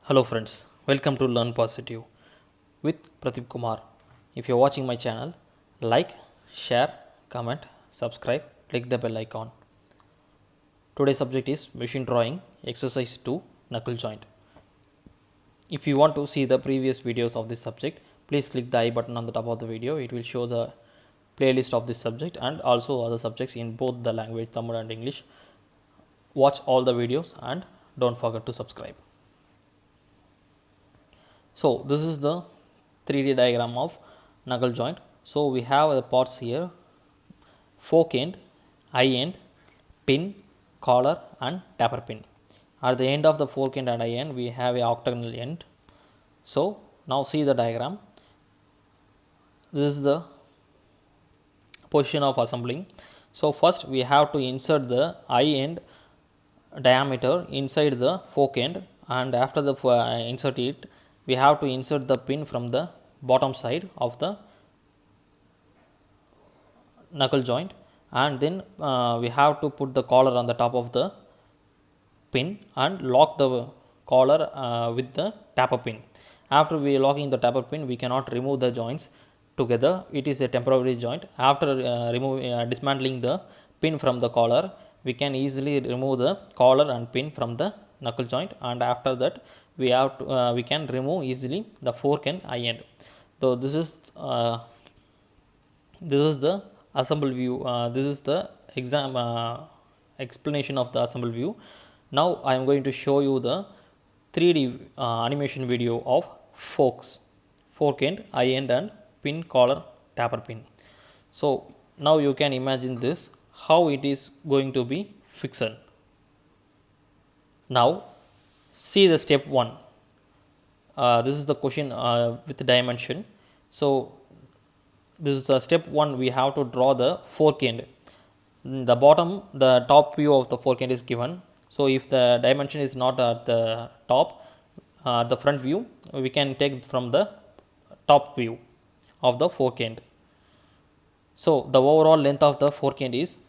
Hello friends, welcome to Learn Positive with Pradeep Kumar. If you're watching my channel, like, share, comment, subscribe, click the bell icon. Today's subject is machine drawing, exercise 2, knuckle joint. If you want to see the previous videos of this subject, please click the I button on the top of the video. It will show the playlist of this subject and also other subjects in both the language Tamil and English. Watch all the videos and don't forget to subscribe. So this is the 3D diagram of knuckle joint. So we have the parts here: fork end, eye end, pin, collar and taper pin. At the end of the fork end and eye end we have a octagonal end. So now see the diagram. This is the position of assembling. So first we have to insert the eye end diameter inside the fork end, and after the insert it, we have to insert the pin from the bottom side of the knuckle joint, and then we have to put the collar on the top of the pin and lock the collar with the taper pin. After we locking the taper pin, we cannot remove the joints together. It is a temporary joint. After dismantling the pin from the collar, we can easily remove the collar and pin from the knuckle joint, and after that we can remove easily the fork and eye end. So this is the assemble view. This is the explanation of the assemble view. Now I am going to show you the 3D animation video of fork end, eye end and pin, collar, taper pin. So now you can imagine this, how it is going to be fixed. Now see the step 1. This is the question with dimension. So this is the step 1. We have to draw the fork end. The top view of the fork end is given. So if the dimension is not at the top, the front view, we can take from the top view of the fork end. So the overall length of the fork end is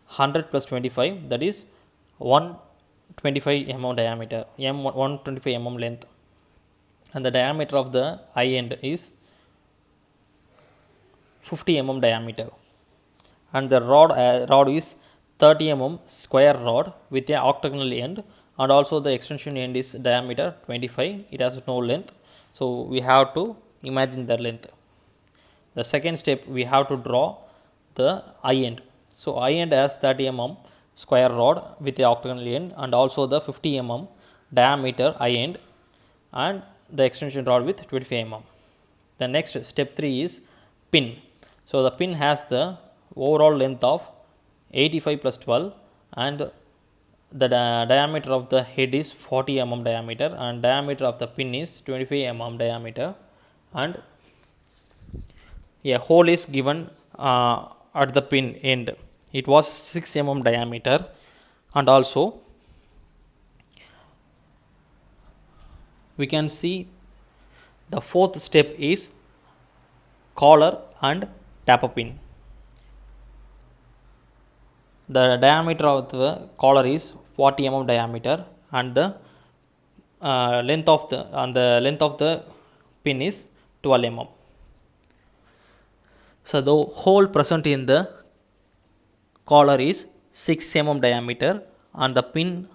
100 plus 25, that is 125 mm diameter, 125 mm length, and the diameter of the eye end is 50 mm diameter, and the rod is 30 mm square rod with a octagonal end, and also the extension end is diameter 25. It has no length, so we have to imagine the length. The second step, we have to draw the eye end. So eye end has 30 mm square rod with a octagonal end, and also the 50 mm diameter eye end, and the extension rod with 25 mm. The next step 3 is pin. So the pin has the overall length of 85 plus 12, and the diameter of the head is 40 mm diameter, and diameter of the pin is 25 mm diameter, and a hole is given at the pin end. It was 6 mm diameter, and also we can see the fourth step is collar and taper pin. The diameter of the collar is 40 mm diameter, and the length of the pin is 12 mm. So the hole present in the collar is 6 mm diameter, and the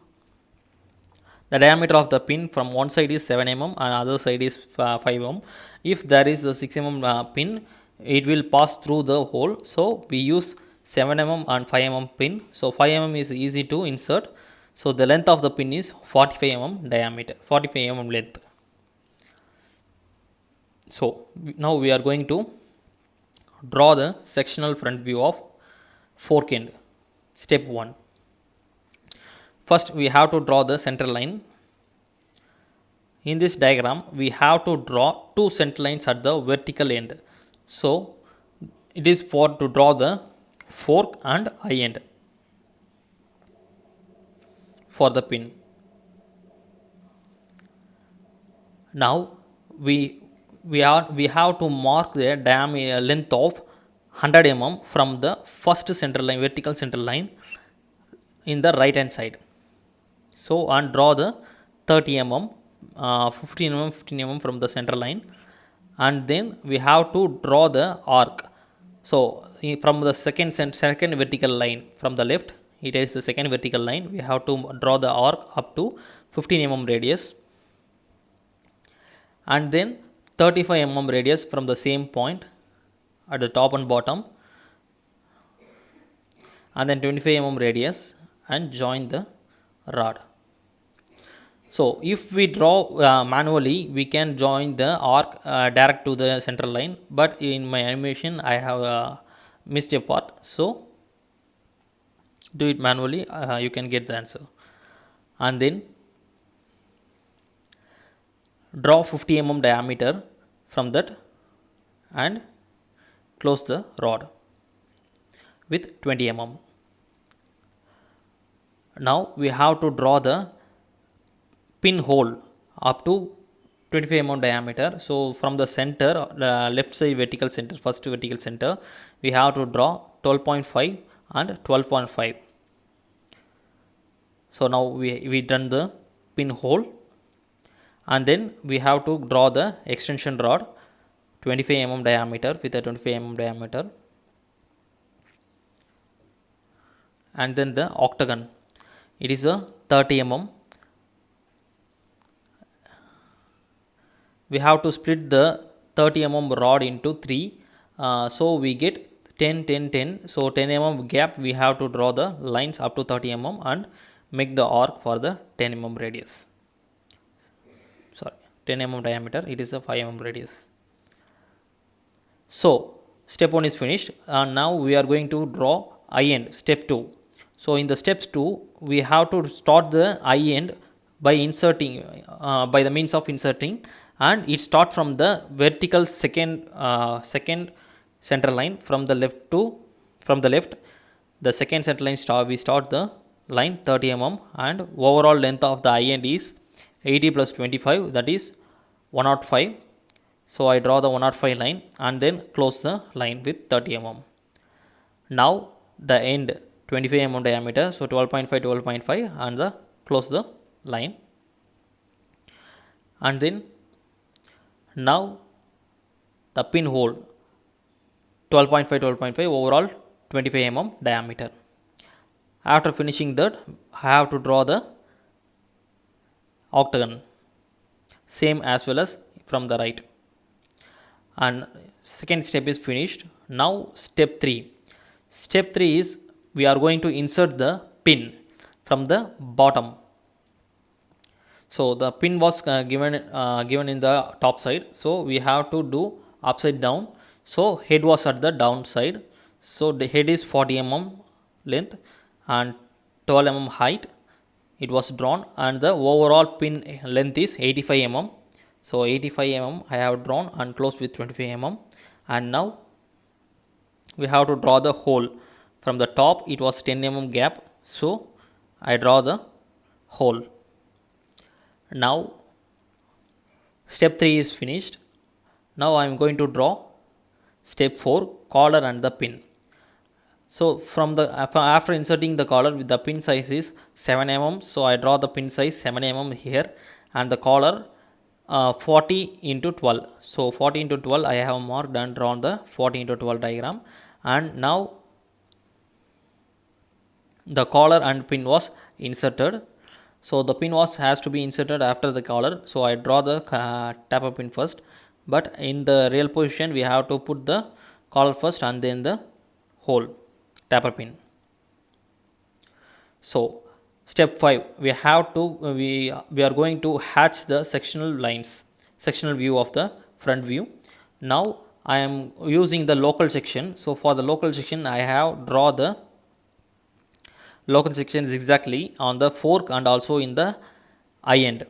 diameter of the pin from one side is 7 mm and other side is 5 mm. If there is a 6 mm pin, it will pass through the hole. So we use 7 mm and 5 mm pin. So 5 mm is easy to insert. So the length of the pin is 45 mm diameter, 45 mm length. So now we are going to draw the sectional front view of fork end. Step 1. First we have to draw the center line. In this diagram we have to draw two center lines at the vertical end. So it is for to draw the fork and eye end for the pin. Now we have to mark the diameter length of 100 mm from the first center line, vertical center line, in the right hand side. So and draw the 30 mm 15 mm 15 mm from the center line, and then we have to draw the arc. So from the second vertical line from the left, it is the second vertical line. We have to draw the arc up to 15 mm radius, and then 35 mm radius from the same point at the top and bottom, and then 25 mm radius, and join the rod. So if we draw manually, we can join the arc direct to the center line, but in my animation I have missed a part, so do it manually, you can get the answer. And then draw 50 mm diameter from that and close the rod with 20 mm. Now we have to draw the pinhole up to 25 mm diameter. So from the center, left side vertical center, first vertical center, we have to draw 12.5 and 12.5. So now we done the pinhole, and then we have to draw the extension rod 25 mm diameter with a 25 mm diameter, and then the octagon, it is a 30 mm. We have to split the 30 mm rod into 3, so we get 10 10 10. So 10 mm gap, we have to draw the lines up to 30 mm and make the arc for the 10 mm radius. Sorry, 10 mm diameter, it is a 5 mm radius. So step 1 is finished, and now we are going to draw eye end, step 2. So in the steps 2, we have to start the eye end by inserting, by the means of inserting, and it starts from the vertical second center line from the left the second center line we start the line 30 mm, and overall length of the eye end is 80 plus 25, that is 105. So I draw the 105 line and then close the line with 30 mm. Now the end 25 mm diameter, so 12.5 12.5, and the close the line, and then now the pinhole 12.5 12.5, overall 25 mm diameter. After finishing that, I have to draw the octagon, same as well as from the right, and second step is finished. Now step 3. Step 3 is we are going to insert the pin from the bottom. So the pin was given in the top side, so we have to do upside down. So head was at the down side, so the head is 40 mm length and 12 mm height, it was drawn, and the overall pin length is 85 mm. So 85 mm I have drawn and closed with 25 mm. And now we have to draw the hole. From the top it was 10 mm gap, so I draw the hole. Now step 3 is finished. Now I am going to draw step 4, collar and the pin. So from the after inserting the collar, with the pin size is 7 mm, so I draw the pin size 7 mm here, and the collar 40 into 12. So 40 into 12 I have marked and drawn the 40 into 12 diagram. And now the collar and pin was inserted. So the pin has to be inserted after the collar, so I draw the taper pin first, but in the real position we have to put the collar first and then the hole taper pin. So step 5, we have to we are going to hatch the sectional lines, sectional view of the front view. Now I am using the local section. So for the local section I have draw the local section exactly on the fork and also in the eye end.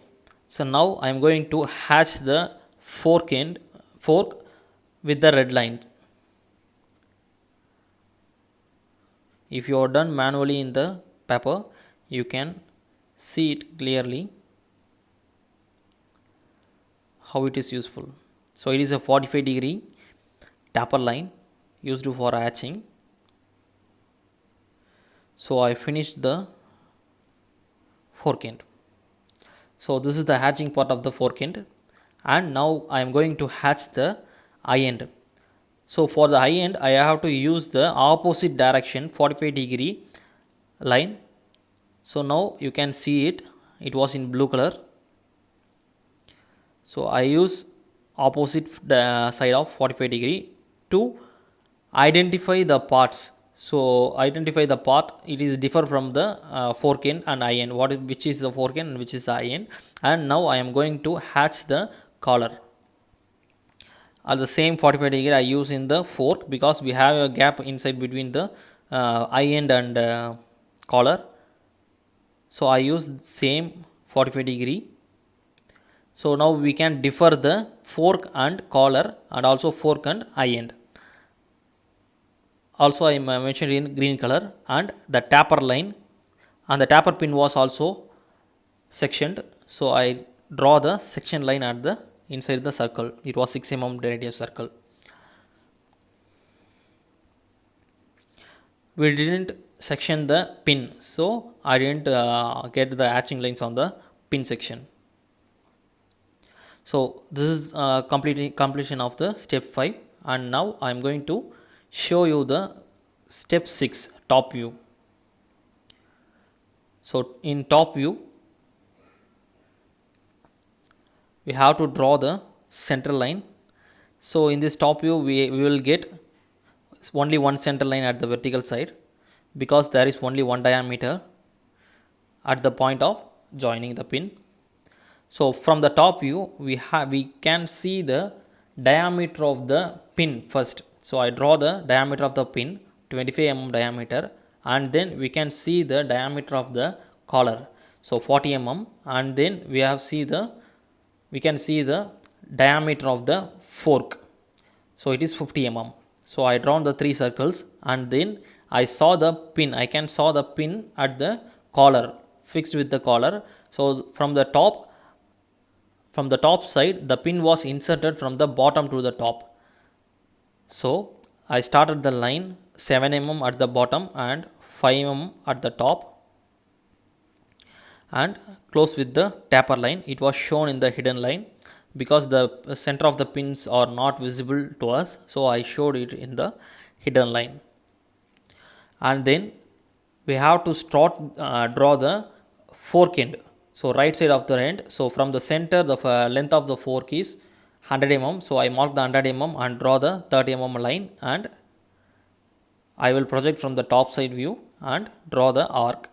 So now I am going to hatch the fork with the red line. If you are done manually in the paper, you can see it clearly how it is useful. So it is a 45-degree taper line used for hatching. So I finished the fork end. So this is the hatching part of the fork end, and now I am going to hatch the eye end. So for the eye end, I have to use the opposite direction 45-degree line. So now you can see it, it was in blue color. So I use opposite side of 45-degree to identify the parts. So identify the part, it is differ from the fork end and eye end, which is the fork end and which is the eye end. And now I am going to hatch the collar. At the same 45-degree I use in the fork, because we have a gap inside between the eye end and collar. So I use same 45-degree. So now we can differ the fork and collar, and also fork and eye end. Also I mentioned in green color, and the taper line and the taper pin was also sectioned. So I draw the section line at the inside the circle. It was 6 mm radius circle. We didn't section the pin, so I didn't get the hatching lines on the pin section. So this is completion of the step 5, and now I am going to show you the step 6 top view. So in top view we have to draw the center line. So in this top view we will get only one center line at the vertical side, because there is only one diameter at the point of joining the pin. So from the top view we can see the diameter of the pin first. So I draw the diameter of the pin 25 mm diameter, and then we can see the diameter of the collar, so 40 mm, and then we can see the diameter of the fork, so it is 50 mm. So I drawn the 3 circles, and then I saw the pin. I can saw the pin at the collar, fixed with the collar. So from the top side the pin was inserted from the bottom to the top. So I started the line 7 mm at the bottom and 5 mm at the top, and close with the taper line. It was shown in the hidden line because the center of the pins are not visible to us, so I showed it in the hidden line. And then we have to start draw the fork end, so right side of the end. So from the center the length of the fork is 100 mm, so I mark the 100 mm and draw the 30 mm line, and I will project from the top side view and draw the arc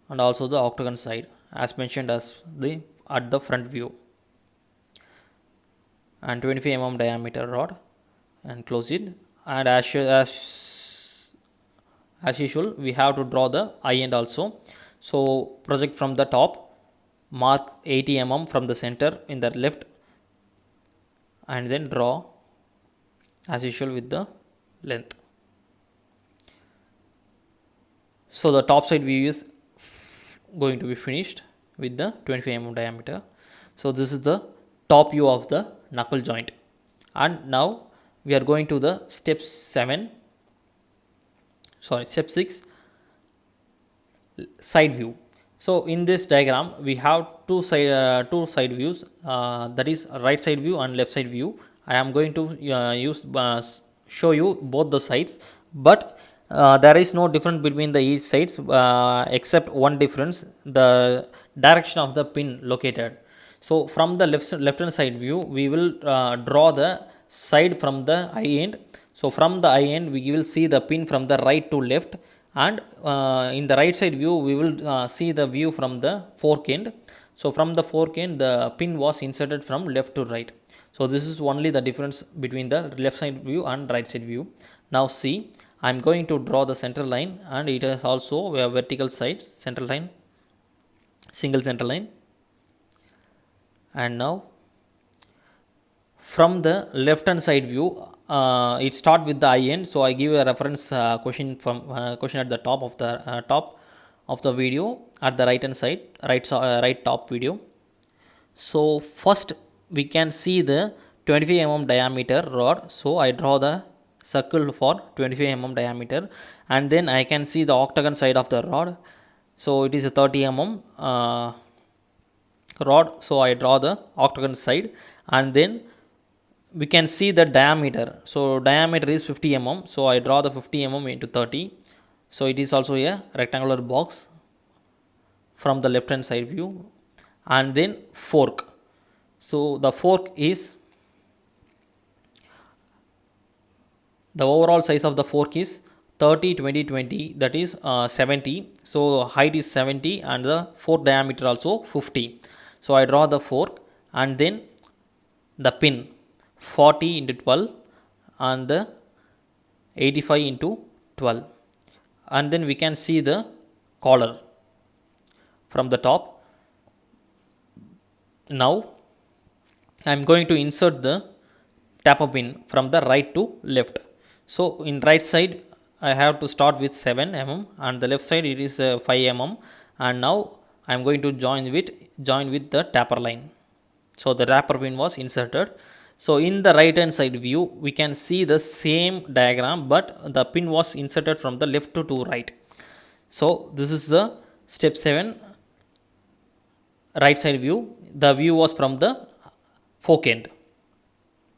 and also the octagon side as mentioned as at the front view, and 25 mm diameter rod, and close it. And as usual we have to draw the eye end also. So project from the top, mark 80 mm from the center in the left, and then draw as usual with the length. So the top side view is going to be finished with the 25 mm diameter. So this is the top view of the knuckle joint, and now we are going to the step 6, side view. So in this diagram we have two side views, that is right side view and left side view. I am going to show you both the sides, but there is no difference between the each sides except one difference, the direction of the pin located. So from the left hand side view we will draw the side from the eye end. So from the eye end we will see the pin from the right to left, and in the right side view we will see the view from the fork end. So from the fork end the pin was inserted from left to right. So this is only the difference between the left side view and right side view. Now see, I am going to draw the center line, and it is also a vertical side center line, single center line. And now from the left hand side view it start with the eye end. So I give a reference question at the top of the video at the right hand side, right top video. So first we can see the 25 mm diameter rod. So I draw the circle for 25 mm diameter, and then I can see the octagon side of the rod. So it is a 30 mm rod, so I draw the octagon side, and then we can see the diameter. So diameter is 50 mm, so I draw the 50 mm into 30. So it is also a rectangular box from the left hand side view. And then fork, so the fork is, the overall size of the fork is 30 20 20, that is 70. So height is 70 and the fork diameter also 50. So I draw the fork, and then the pin 40 into 12 and the 85 into 12, and then we can see the collar from the top. Now I am going to insert the taper pin from the right to left. So in right side I have to start with 7 mm, and the left side it is 5 mm, and now I am going to join with the taper line. So the taper pin was inserted. So in the right hand side view we can see the same diagram, but the pin was inserted from the left to right. So this is the step 7 right side view. The view was from the fork end.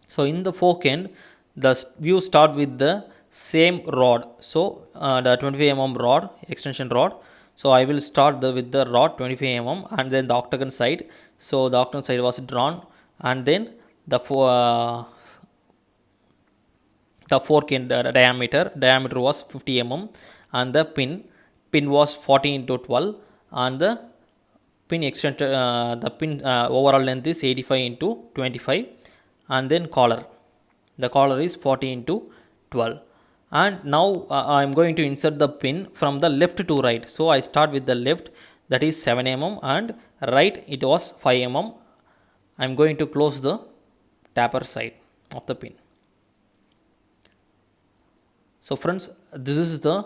So in the fork end, the view start with the same rod. So the 25 mm rod, extension rod. So I will start with the rod 25 mm, and then the octagon side. So the octagon side was drawn, and then the fork end diameter was 50 mm, and the pin was 40 into 12, and the pin extent overall length is 85 into 25, and then the collar is 40 into 12. And now I am going to insert the pin from the left to right. So I start with the left, that is 7 mm, and right it was 5 mm. I am going to close the taper side of the pin. So friends, this is the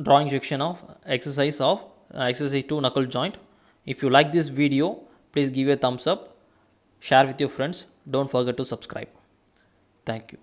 drawing section of exercise 2 knuckle joint. If you like this video, please give a thumbs up, share with your friends, don't forget to subscribe. Thank you.